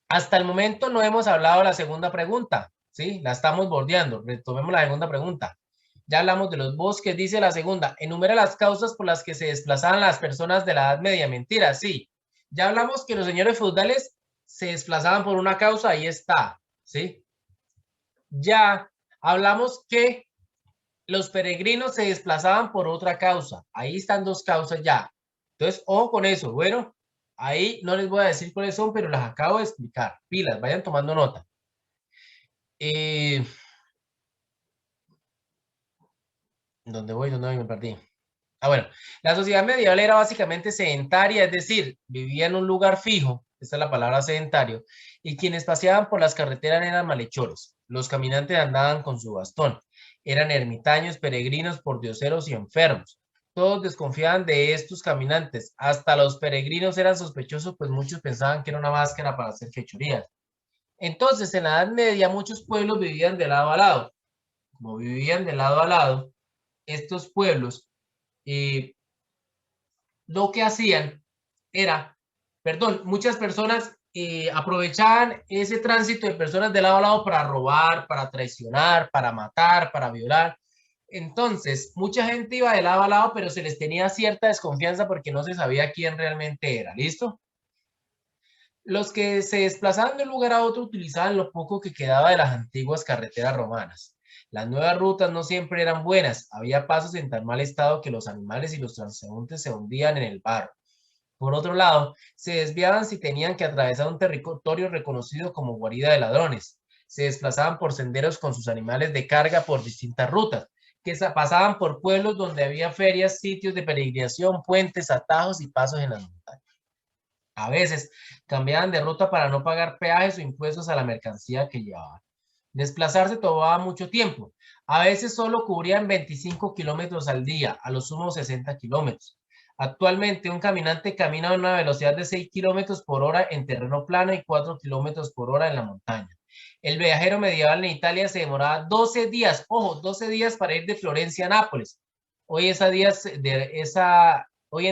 hasta el momento no hemos hablado de la segunda pregunta, ¿sí? La estamos bordeando. Retomemos la segunda pregunta. Ya hablamos de los bosques, dice la segunda. Enumera las causas por las que se desplazaban las personas de la Edad Media. Mentira, sí. Ya hablamos que los señores feudales se desplazaban por una causa, ahí está, ¿sí? Ya hablamos que los peregrinos se desplazaban por otra causa. Ahí están 2 causas ya. Entonces, ojo con eso. Bueno, ahí no les voy a decir cuáles son, pero las acabo de explicar. Pilas, vayan tomando nota. ¿Dónde voy? ¿Dónde voy? Me perdí. Ah, bueno. La sociedad medieval era básicamente sedentaria, es decir, vivía en un lugar fijo, esta es la palabra sedentario, y quienes paseaban por las carreteras eran malhechores. Los caminantes andaban con su bastón. Eran ermitaños, peregrinos, pordioseros y enfermos. Todos desconfiaban de estos caminantes. Hasta los peregrinos eran sospechosos, pues muchos pensaban que era una máscara para hacer fechorías. Entonces, en la Edad Media, muchos pueblos vivían de lado a lado. como vivían de lado a lado, estos pueblos, lo que hacían era, perdón, muchas personas aprovechaban ese tránsito de personas de lado a lado para robar, para traicionar, para matar, para violar. Entonces, mucha gente iba de lado a lado, pero se les tenía cierta desconfianza porque no se sabía quién realmente era. ¿Listo? Los que se desplazaban de un lugar a otro utilizaban lo poco que quedaba de las antiguas carreteras romanas. Las nuevas rutas no siempre eran buenas. Había pasos en tan mal estado que los animales y los transeúntes se hundían en el barro. Por otro lado, se desviaban si tenían que atravesar un territorio reconocido como guarida de ladrones. Se desplazaban por senderos con sus animales de carga por distintas rutas, que pasaban por pueblos donde había ferias, sitios de peregrinación, puentes, atajos y pasos en las montañas. A veces cambiaban de ruta para no pagar peajes o impuestos a la mercancía que llevaban. Desplazarse tomaba mucho tiempo. A veces solo cubrían 25 kilómetros al día, a lo sumo 60 kilómetros. Actualmente un caminante camina a una velocidad de 6 kilómetros por hora en terreno plano y 4 kilómetros por hora en la montaña. El viajero medieval en Italia se demoraba 12 días, ojo, 12 días para ir de Florencia a Nápoles. Hoy en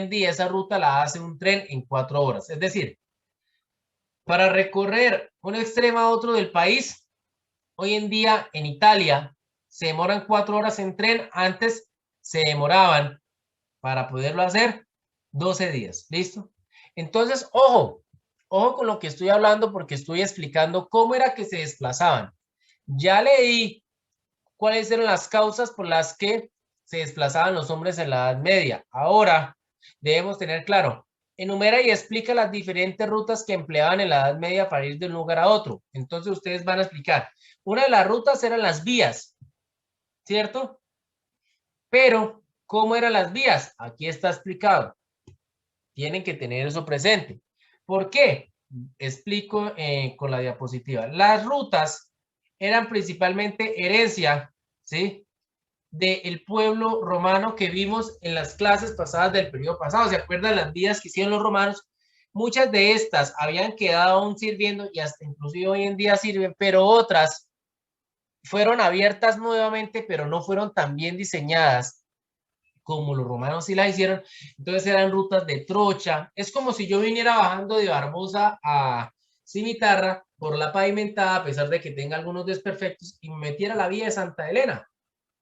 día esa ruta la hace un tren en 4 horas. Es decir, para recorrer un extremo a otro del país, hoy en día en Italia se demoran 4 horas en tren. Antes se demoraban, para poderlo hacer, 12 días. ¿Listo? Entonces, ojo con lo que estoy hablando porque estoy explicando cómo era que se desplazaban. Ya leí cuáles eran las causas por las que se desplazaban los hombres en la Edad Media. Ahora debemos tener claro, enumera y explica las diferentes rutas que empleaban en la Edad Media para ir de un lugar a otro. Entonces ustedes van a explicar. Una de las rutas eran las vías, ¿cierto? Pero, ¿cómo eran las vías? Aquí está explicado. Tienen que tener eso presente. ¿Por qué? Explico con la diapositiva. Las rutas eran principalmente herencia, ¿sí?, del pueblo romano que vimos en las clases pasadas del periodo pasado. ¿Se acuerdan las vías que hicieron los romanos? Muchas de estas habían quedado aún sirviendo y hasta inclusive hoy en día sirven, pero otras fueron abiertas nuevamente, pero no fueron tan bien diseñadas como los romanos sí las hicieron. Entonces eran rutas de trocha. Es como si yo viniera bajando de Barbosa a Cimitarra por la pavimentada, a pesar de que tenga algunos desperfectos, y me metiera a la vía de Santa Elena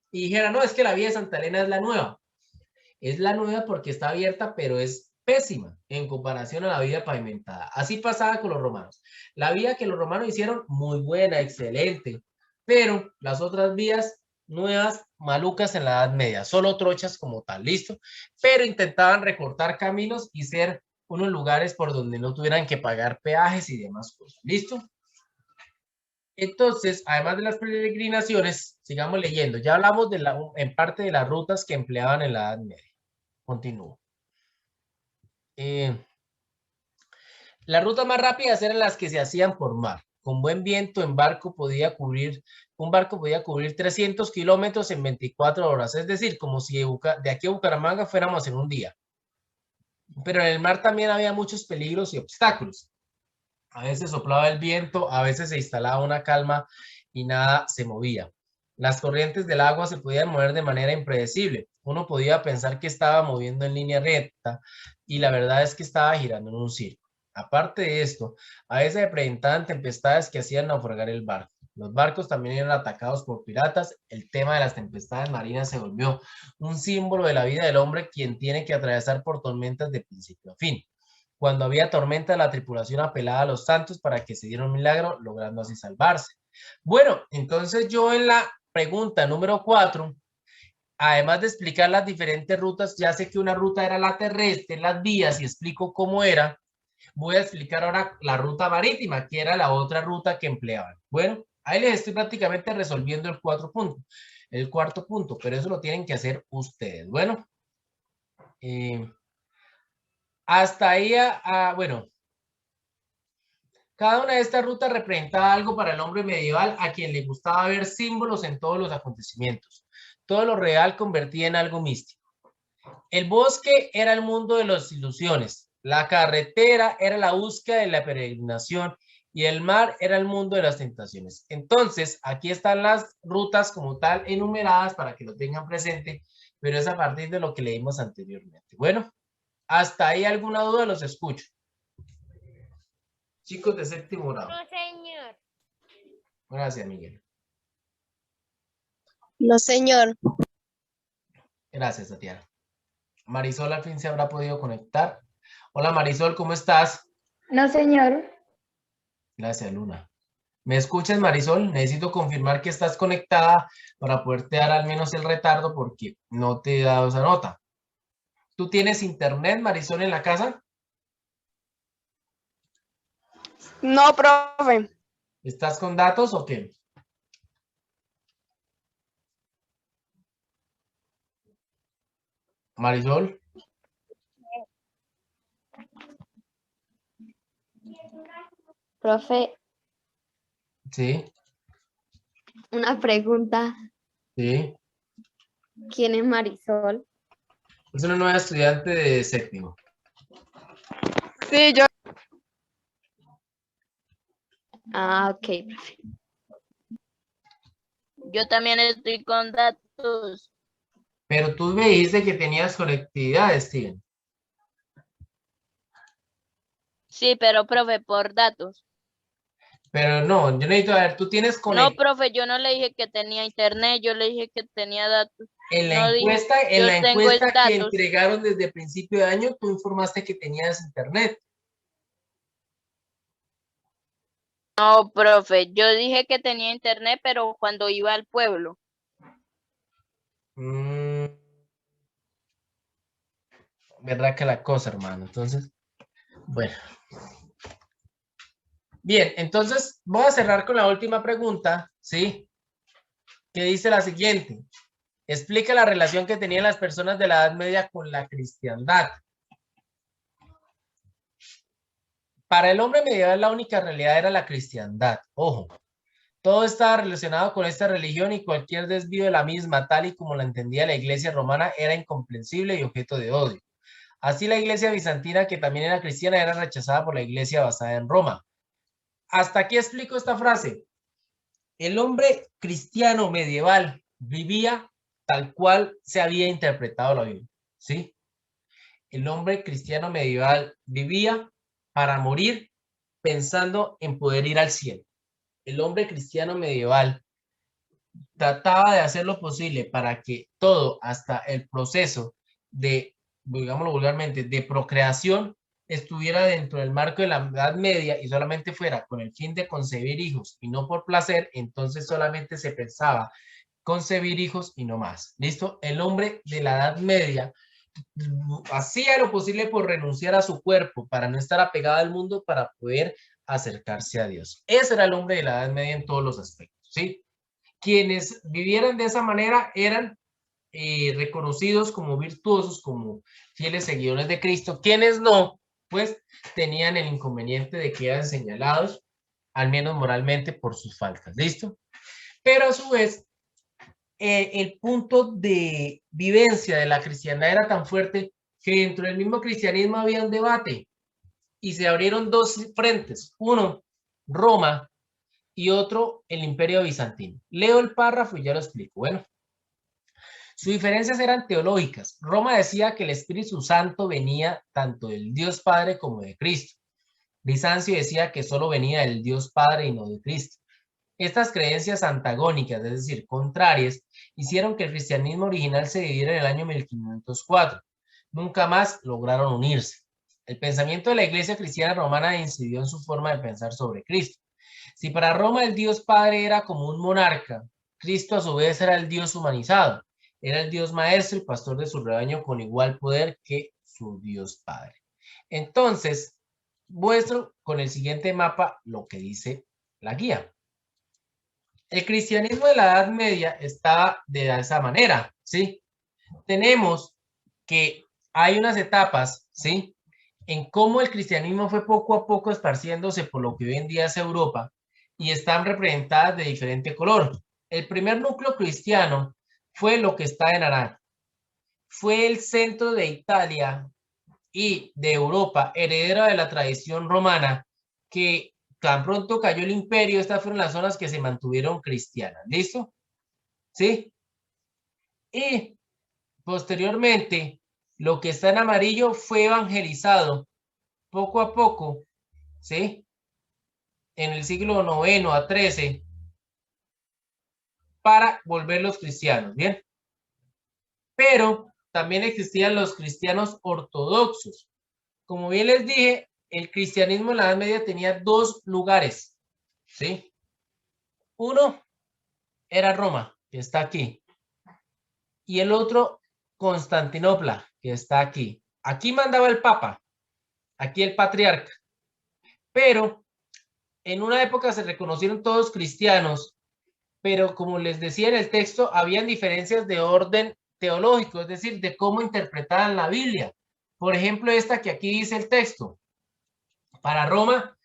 y dijera, no, es que la vía de Santa Elena es la nueva. Es la nueva porque está abierta, pero es pésima en comparación a la vía pavimentada. Así pasaba con los romanos. La vía que los romanos hicieron, muy buena, excelente, pero las otras vías nuevas, malucas en la Edad Media, solo trochas como tal, listo, pero intentaban recortar caminos y ser unos lugares por donde no tuvieran que pagar peajes y demás cosas, listo. Entonces, además de las peregrinaciones, sigamos leyendo. Ya hablamos en parte de las rutas que empleaban en la Edad Media. Continúo. Las rutas más rápidas eran las que se hacían por mar. Con buen viento, un barco podía cubrir 300 kilómetros en 24 horas. Es decir, como si de aquí a Bucaramanga fuéramos en un día. Pero en el mar también había muchos peligros y obstáculos. A veces soplaba el viento, a veces se instalaba una calma y nada se movía. Las corrientes del agua se podían mover de manera impredecible. Uno podía pensar que estaba moviendo en línea recta y la verdad es que estaba girando en un círculo. Aparte de esto, a veces se presentaban tempestades que hacían naufragar el barco. Los barcos también eran atacados por piratas. El tema de las tempestades marinas se volvió un símbolo de la vida del hombre, quien tiene que atravesar por tormentas de principio a fin. Cuando había tormenta, la tripulación apelaba a los santos para que se diera un milagro, logrando así salvarse. Bueno, entonces yo en la pregunta número 4, además de explicar las diferentes rutas, ya sé que una ruta era la terrestre, las vías, y explico cómo era. Voy a explicar ahora la ruta marítima, que era la otra ruta que empleaban. Bueno, ahí les estoy prácticamente resolviendo el cuarto punto, pero eso lo tienen que hacer ustedes. Bueno, hasta ahí, bueno, cada una de estas rutas representaba algo para el hombre medieval a quien le gustaba ver símbolos en todos los acontecimientos. Todo lo real convertía en algo místico. El bosque era el mundo de las ilusiones. La carretera era la búsqueda de la peregrinación y el mar era el mundo de las tentaciones. Entonces, aquí están las rutas como tal enumeradas para que lo tengan presente, pero es a partir de lo que leímos anteriormente. Bueno, hasta ahí alguna duda, los escucho. Chicos de séptimo grado. No, señor. Gracias, Miguel. No, señor. Gracias, Tatiana. Marisol al fin se habrá podido conectar. Hola, Marisol, ¿cómo estás? No, señor. Gracias, Luna. ¿Me escuchas, Marisol? Necesito confirmar que estás conectada para poderte dar al menos el retardo porque no te he dado esa nota. ¿Tú tienes internet, Marisol, en la casa? No, profe. ¿Estás con datos o qué? Marisol. Profe, Sí, una pregunta. sí. ¿Quién es Marisol? Es una nueva estudiante de séptimo. Sí, yo. Ah, ok, profe. Yo también estoy con datos. Pero tú me dijiste que tenías conectividad, Steven. Sí, pero profe, por datos. Pero no, yo necesito ver, tú tienes No, conectividad. profe, yo no le dije que tenía internet, yo le dije que tenía datos. En No dije, en yo la tengo encuesta que datos. entregaron desde principio de año, tú informaste que tenías internet. No, profe, yo dije que tenía internet, pero cuando iba al pueblo. ¿Verdad que la cosa, hermano? Entonces, bueno. Bien, entonces voy a cerrar con la última pregunta, ¿sí? Que dice la siguiente. Explica la relación que tenían las personas de la Edad Media con la cristiandad. Para el hombre medieval la única realidad era la cristiandad. Ojo, todo estaba relacionado con esta religión y cualquier desvío de la misma, tal y como la entendía la iglesia romana, era incomprensible y objeto de odio. Así la iglesia bizantina, que también era cristiana, era rechazada por la iglesia basada en Roma. Hasta aquí explico esta frase. El hombre cristiano medieval vivía tal cual se había interpretado la Biblia, ¿sí? El hombre cristiano medieval vivía para morir pensando en poder ir al cielo. El hombre cristiano medieval trataba de hacer lo posible para que todo, hasta el proceso de, digámoslo vulgarmente, de procreación, estuviera dentro del marco de la Edad Media y solamente fuera con el fin de concebir hijos y no por placer, entonces solamente se pensaba concebir hijos y no más. ¿Listo? El hombre de la Edad Media hacía lo posible por renunciar a su cuerpo para no estar apegado al mundo para poder acercarse a Dios. Ese era el hombre de la Edad Media en todos los aspectos, ¿sí? Quienes vivieran de esa manera eran reconocidos como virtuosos, como fieles seguidores de Cristo. Quienes no, pues tenían el inconveniente de que eran señalados, al menos moralmente, por sus faltas. ¿Listo? Pero a su vez, el punto de vivencia de la cristiandad era tan fuerte que dentro del mismo cristianismo había un debate y se abrieron dos frentes. Uno, Roma, y otro, el Imperio Bizantino. Leo el párrafo y ya lo explico. Bueno, sus diferencias eran teológicas. Roma decía que el Espíritu Santo venía tanto del Dios Padre como de Cristo. Bizancio decía que solo venía del Dios Padre y no de Cristo. Estas creencias antagónicas, es decir, contrarias, hicieron que el cristianismo original se dividiera en el año 1504. Nunca más lograron unirse. El pensamiento de la Iglesia cristiana romana incidió en su forma de pensar sobre Cristo. Si para Roma el Dios Padre era como un monarca, Cristo a su vez era el Dios humanizado. Era el Dios maestro y pastor de su rebaño con igual poder que su Dios Padre. Entonces, muestro con el siguiente mapa lo que dice la guía. El cristianismo de la Edad Media está de esa manera, ¿sí? Tenemos que hay unas etapas, ¿sí? En cómo el cristianismo fue poco a poco esparciéndose por lo que hoy en día es Europa y están representadas de diferente color. El primer núcleo cristiano fue lo que está en naranja. Fue el centro de Italia y de Europa, heredera de la tradición romana, que tan pronto cayó el imperio, estas fueron las zonas que se mantuvieron cristianas. ¿Listo? ¿Sí? Y posteriormente, lo que está en amarillo fue evangelizado poco a poco, ¿sí? En el siglo IX a XIII para volverlos cristianos, ¿bien? Pero también existían los cristianos ortodoxos. Como bien les dije, el cristianismo en la Edad Media tenía dos lugares, ¿sí? Uno era Roma, que está aquí, y el otro Constantinopla, que está aquí. Aquí mandaba el Papa, aquí el patriarca, pero en una época se reconocieron todos cristianos, pero como les decía en el texto, habían diferencias de orden teológico, es decir, de cómo interpretaban la Biblia. Por ejemplo, esta que aquí dice el texto. Para Roma,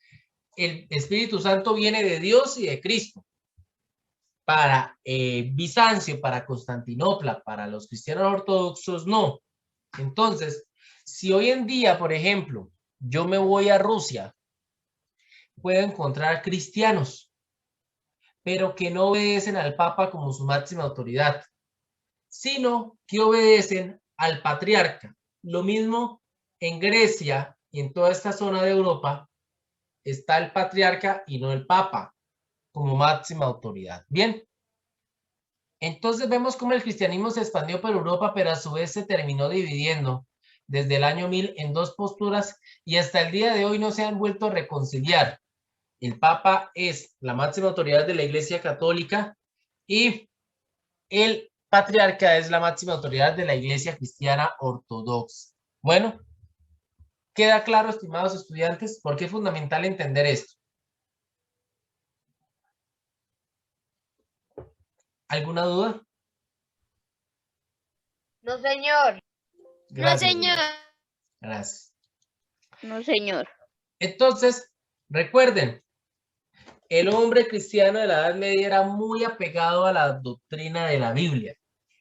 el Espíritu Santo viene de Dios y de Cristo. Para Bizancio, para Constantinopla, para los cristianos ortodoxos, no. Entonces, si hoy en día, por ejemplo, yo me voy a Rusia, puedo encontrar cristianos, pero que no obedecen al Papa como su máxima autoridad, sino que obedecen al patriarca. Lo mismo en Grecia y en toda esta zona de Europa está el patriarca y no el Papa como máxima autoridad. Bien. Entonces vemos cómo el cristianismo se expandió por Europa, pero a su vez se terminó dividiendo desde el año 1000 en dos posturas y hasta el día de hoy no se han vuelto a reconciliar. El Papa es la máxima autoridad de la Iglesia Católica y el patriarca es la máxima autoridad de la Iglesia Cristiana Ortodoxa. Bueno, ¿queda claro, estimados estudiantes? ¿Por qué es fundamental entender esto? ¿Alguna duda? No, señor. Gracias, No, señor. Gracias. No, señor. Entonces, recuerden, el hombre cristiano de la Edad Media era muy apegado a la doctrina de la Biblia.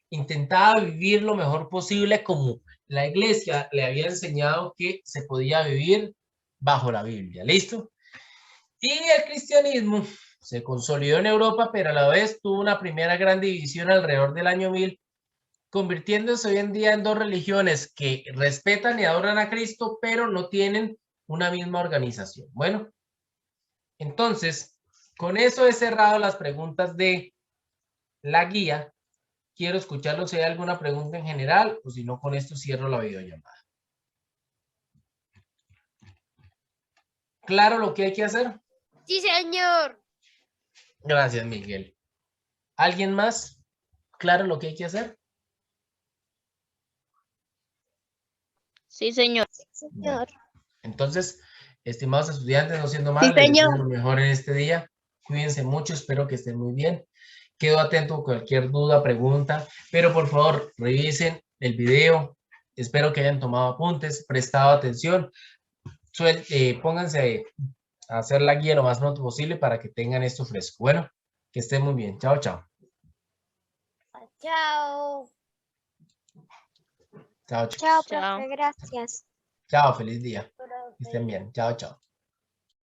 Intentaba vivir lo mejor posible como la iglesia le había enseñado que se podía vivir bajo la Biblia. ¿Listo? Y el cristianismo se consolidó en Europa, pero a la vez tuvo una primera gran división alrededor del año 1000, convirtiéndose hoy en día en dos religiones que respetan y adoran a Cristo, pero no tienen una misma organización. Bueno, entonces, con eso he cerrado las preguntas de la guía. Quiero escucharlo si hay alguna pregunta en general, o si no, con esto cierro la videollamada. ¿Claro lo que hay que hacer? Sí, señor. Gracias, Miguel. ¿Alguien más? ¿Claro lo que hay que hacer? Sí, señor. Bueno, entonces, estimados estudiantes, no siendo Sí, más, les deseo señor. lo mejor en este día. Cuídense mucho, espero que estén muy bien. Quedo atento a cualquier duda, pregunta, pero por favor, revisen el video. Espero que hayan tomado apuntes, prestado atención. Pónganse a hacer la guía lo más pronto posible para que tengan esto fresco. Bueno, que estén muy bien. Chao, chao. Chao. Chao, chicos. Chao. Gracias. Chao, feliz día. Que Profe. estén bien. Chao, chao.